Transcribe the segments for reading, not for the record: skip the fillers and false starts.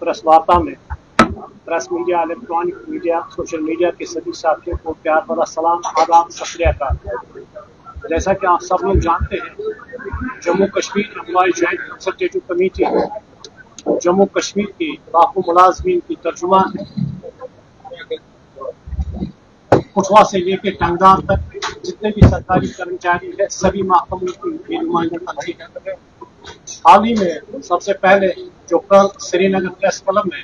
Press वार्ता में press media, electronic media, social media के सभी साथियों को प्यार भरा सलाम, आदाब, सत श्री अकाल। जैसा कि आप सब लोग जानते हैं, Jammu Kashmir employ joint consultative committee Jammu Kashmir के लाखों मुलाजमीन की तर्जुमान है। कुठवा से लेकर टंगदार तक जितने भी सरकारी कर्मचारी है, सभी महकमों की नुमाइंदगी करती है। हाल ही में सबसे पहले जो कल श्रीनगर प्रेस क्लब में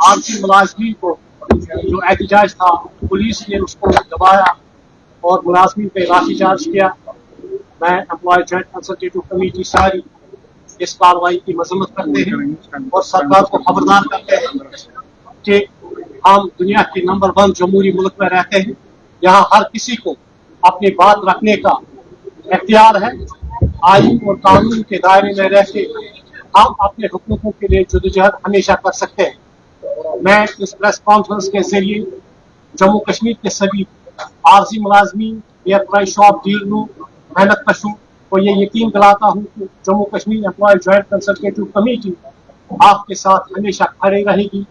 आरसी मुलाजमीन को जो एहतजाज था, पुलिस ने उसको दबाया और मुलाजमीन पे लाठीचार्ज किया। मैं एम्प्लॉय जॉइंट कंसल्टेटिव कमेटी सारी इस कार्रवाई की मजम्मत करते हैं और सरकार को खबरदार करते हैं कि हम दुनिया के नंबर 1 जमहूरी मुल्क में रहते हैं। यहाँ हर किसी को अपनी बात रखने का इख्तियार है। आईन और कानून के दायरे में रहते हम अपने हुकूकों के लिए जदोजहद हमेशा कर सकते हैं। मैं इस प्रेस कॉन्फ्रेंस के जरिए जम्मू कश्मीर के सभी आरजी मुलाजमीन, एयरप्राइज शॉप डीलरों, मेहनत कशों को ये यकीन दिलाता हूँ कि Jammu Kashmir employ joint consultative committee आपके साथ हमेशा खड़े रहेगी।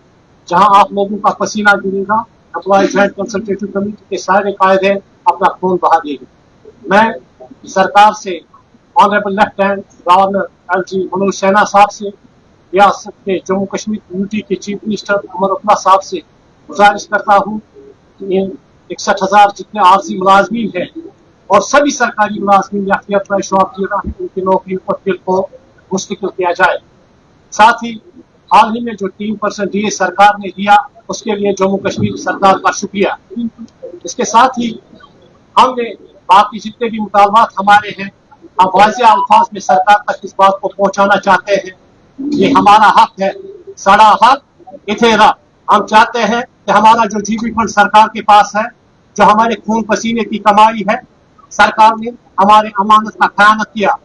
जहाँ आप लोगों का पसीना गिरेगा, एम्प्लॉय जॉइंट कंसल्टेटिव कमेटी के सारे कायदे अपना खून बहा देंगे। मैं सरकार से, honourable lieutenant governor LG Manoj Sinha साहब से, रियासत के जम्मू कश्मीर यूटी के चीफ मिनिस्टर उमर अब्दुल्ला साहब से गुजारिश करता हूँ कि 61,000 जितने आरजी मुलाजमीन हैं और सभी सरकारी मुलाजमीन या एयरप्राइज शॉप डीलर हैं, उनकी नौकरी पर बिल को मुस्तकिल किया जाए। साथ ही हाल ही में जो 3% DA सरकार ने दिया, उसके लिए जम्मू कश्मीर सरकार का शुक्रिया। इसके साथ ही हमने बाकी जितने भी मुतालबात हमारे हैं, हम वाज़ेह अल्फाज में सरकार तक इस बात को पहुंचाना चाहते हैं। ये हमारा हक है, साड़ा हक इथेरा। हम चाहते हैं कि हमारा जो जीबी फंड सरकार के पास है, जो हमारे खून पसीने की कमाई है, सरकार ने हमारे अमानत का खयानत किया।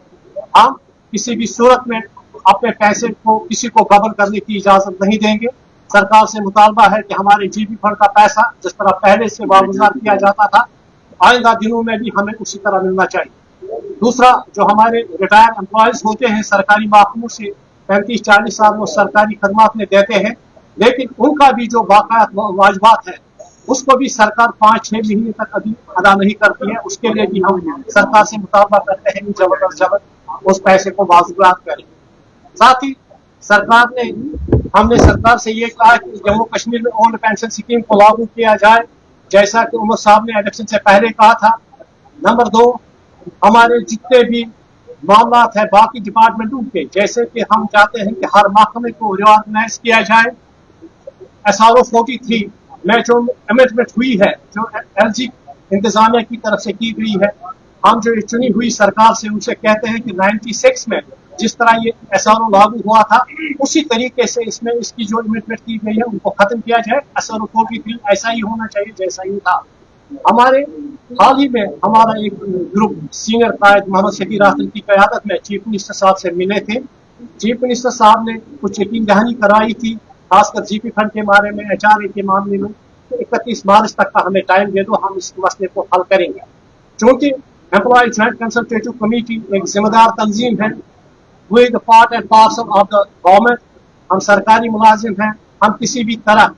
हम किसी भी सूरत में अपने पैसे को किसी को गबन करने की इजाजत नहीं देंगे। सरकार से मुतालबा है कि हमारे जीबी फंड का पैसा जिस तरह पहले से वागुजार किया जाता था, आइंदा दिनों में भी हमें उसी तरह मिलना चाहिए। दूसरा, जो हमारे रिटायर्ड एम्प्लॉयज होते हैं सरकारी महकमों से 35-40 साल वो सरकारी खदमात में देते हैं, लेकिन उनका भी जो बाकायदा वाजबात है उसको भी सरकार 5-6 महीने तक अभी अदा नहीं करती है। उसके लिए भी हम सरकार से मुतालबा करते हैं कि जबरदस्त उस पैसे को वाजुगात करें। साथ ही हमने सरकार से ये कहा कि जम्मू कश्मीर में ओल्ड पेंशन स्कीम को लागू किया जाए, जैसा कि उमर साहब ने इलेक्शन से पहले कहा था। नंबर 2, हमारे जितने भी मामला है बाकी डिपार्टमेंटों के, जैसे कि हम चाहते हैं कि हर महकमे को रिऑर्गेनाइज किया जाए। SRO 43 में जो अमेंडमेंट हुई है, जो LG इंतजामिया की तरफ से की गई है, हम जो चुनी हुई सरकार से उनसे कहते हैं कि 96 में जिस तरह ये SRO लागू हुआ था, उसी तरीके से इसमें इसकी जो अमेंडमेंट की गई है उनको खत्म किया जाए। SRO 43 ऐसा ही होना चाहिए जैसा ही था। हमारे हाल ही में हमारा एक ग्रुप सीनियर कायद मोहम्मद शकीर आखिर की क़यादत में चीफ मिनिस्टर साहब से मिले थे। चीफ मिनिस्टर साहब ने कुछ यकीन दहानी कराई थी, खासकर जीपी फंड के बारे में, HRA के मामले में। 31 मार्च तक का हमें टाइम दे दो, हम इस मसले को हल करेंगे। चूंकि एम्प्लॉय जॉइंट कंसल्टेटिव कमेटी एक जिम्मेदार तंजीम है, we the part and parcel of the government. हम सरकारी मुलाजिम हैं, हम किसी भी तरह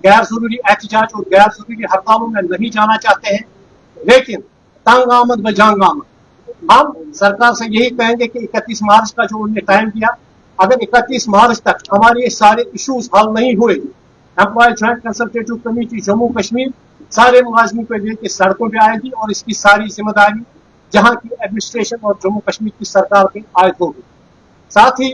गैर जरूरी एहतजाज और गैर जरूरी हड़तालों में नहीं जाना चाहते हैं, लेकिन तंग आमद व जंग आमद। हम सरकार से यही कहेंगे कि 31 मार्च का जो उन्होंने टाइम दिया, अगर 31 मार्च तक हमारे ये सारे इश्यूज हल नहीं हुए, employ joint consultative committee Jammu Kashmir सारे मुलाजिमों को लेकर सड़कों पर आएगी और इसकी सारी जिम्मेदारी जहाँ की एडमिनिस्ट्रेशन और जम्मू कश्मीर की सरकार पे आयद होगी। साथ ही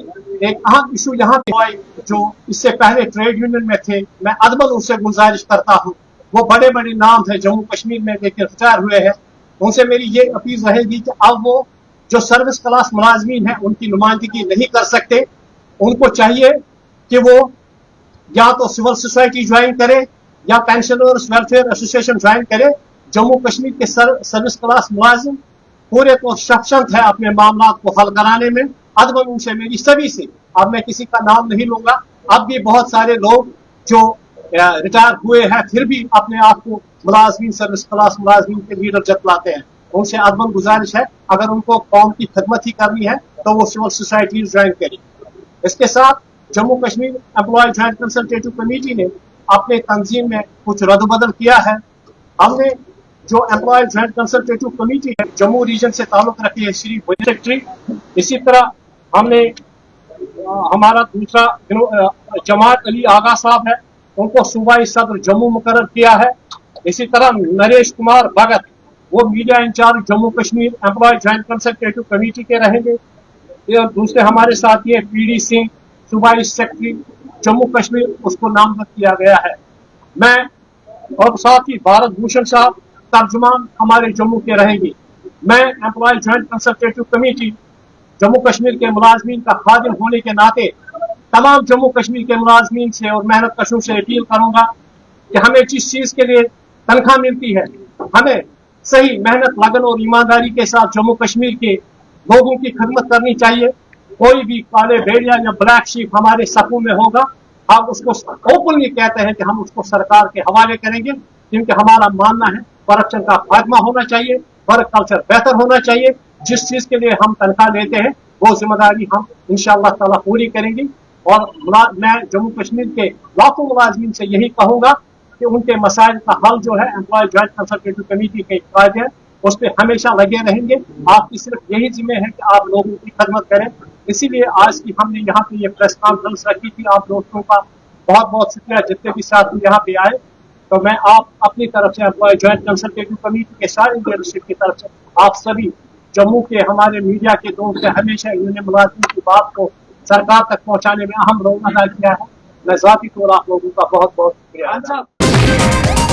एक अहम इशू यहाँ पे जो इससे पहले ट्रेड यूनियन में थे, मैं अदबन उनसे गुजारिश करता हूँ, वो बड़े बड़े नाम है जम्मू कश्मीर में लेकर रिटायर हुए हैं, उनसे मेरी ये अपील रहेगी कि अब वो जो सर्विस क्लास मुलाजमीन है उनकी नुमाइंदगी नहीं कर सकते। उनको चाहिए कि वो या तो सिविल सोसाइटी ज्वाइन करे या पेंशनर्स वेलफेयर एसोसिएशन ज्वाइन करे। जम्मू कश्मीर के सर्विस क्लास मुलाजिम पूरे तो सक्षम है अपने मामला को हल कराने में। अदबन उनसे मेरी सभी से, अब मैं किसी का नाम नहीं लूंगा, अब भी बहुत सारे लोग जो रिटायर हुए हैं फिर भी अपने आप को मुलाजमीन सर्विस क्लास मुलाजमीन के लीडर जतलाते हैं, उनसे अदबन गुजारिश है अगर उनको कौम की खदमत ही करनी है तो वो सिविल सोसाइटी ज्वाइन करें। इसके साथ Jammu Kashmir employ joint consultative committee ने अपने तंजीम में कुछ रद्द-बदल किया है। हमने जो एम्प्लॉय ज्वाइंट कंसल्टेटिव कमेटी है जम्मू रीजन से ताल्लुक रखी है श्री सेक्रेटरी, इसी तरह हमने हमारा दूसरा जमात अली आगा साहब है, उनको सूबाई सदर जम्मू मुकर्रर किया है। इसी तरह नरेश कुमार भगत वो media in charge Jammu Kashmir employ joint consultative committee के रहेंगे। दूसरे हमारे साथी है पीडी सिंह सूबाई सेक्रेटरी जम्मू कश्मीर, उसको नामजद किया गया है। मैं और साथ ही भारत भूषण साहब तर्जुमान हमारे जम्मू के रहेंगे। मैं employ joint consultative committee Jammu Kashmir के मुलाजमीन का खादिम होने के नाते तमाम जम्मू कश्मीर के मुलाजमीन से और मेहनत कशों से अपील करूंगा कि हमें जिस चीज के लिए तनख्वाह मिलती है हमें सही मेहनत लगन और ईमानदारी के साथ जम्मू कश्मीर के लोगों की खिदमत करनी चाहिए। कोई भी काले भेड़िया या ब्लैक शीप हमारे सफों में होगा, हम उसको ओपनली कहते हैं कि हम उसको सरकार के हवाले करेंगे, क्योंकि हमारा मानना है करप्शन का खात्मा होना चाहिए, वर्क कल्चर बेहतर होना चाहिए। जिस चीज के लिए हम तनख्वाह लेते हैं वो जिम्मेदारी हम इंशाअल्लाह ताला पूरी करेंगे। और मैं जम्मू कश्मीर के लाखों मुलाजमीन से यही कहूंगा कि उनके मसाइल का हल जो है एम्प्लॉय ज्वाइंट कंसल्टेटिव कमेटी के कायद है उस पर हमेशा लगे रहेंगे। आपकी सिर्फ यही जिम्मे है कि आप लोगों की खदमत करें। इसीलिए आज की हमने यहाँ पे ये प्रेस कॉन्फ्रेंस रखी थी। आप दोस्तों का बहुत बहुत शुक्रिया जितने भी साथी यहाँ पे आए। तो मैं आप अपनी तरफ से एम्प्लॉय ज्वाइंट कंसल्टेटिव कमेटी के सारी लीडरशिप की तरफ से आप सभी जम्मू के हमारे मीडिया के दोस्त से हमेशा यूनियन मुलाजिम की बात को सरकार तक पहुंचाने में अहम रोल अदा किया है। मैं जाती तौर आप लोगों का बहुत बहुत शुक्रिया।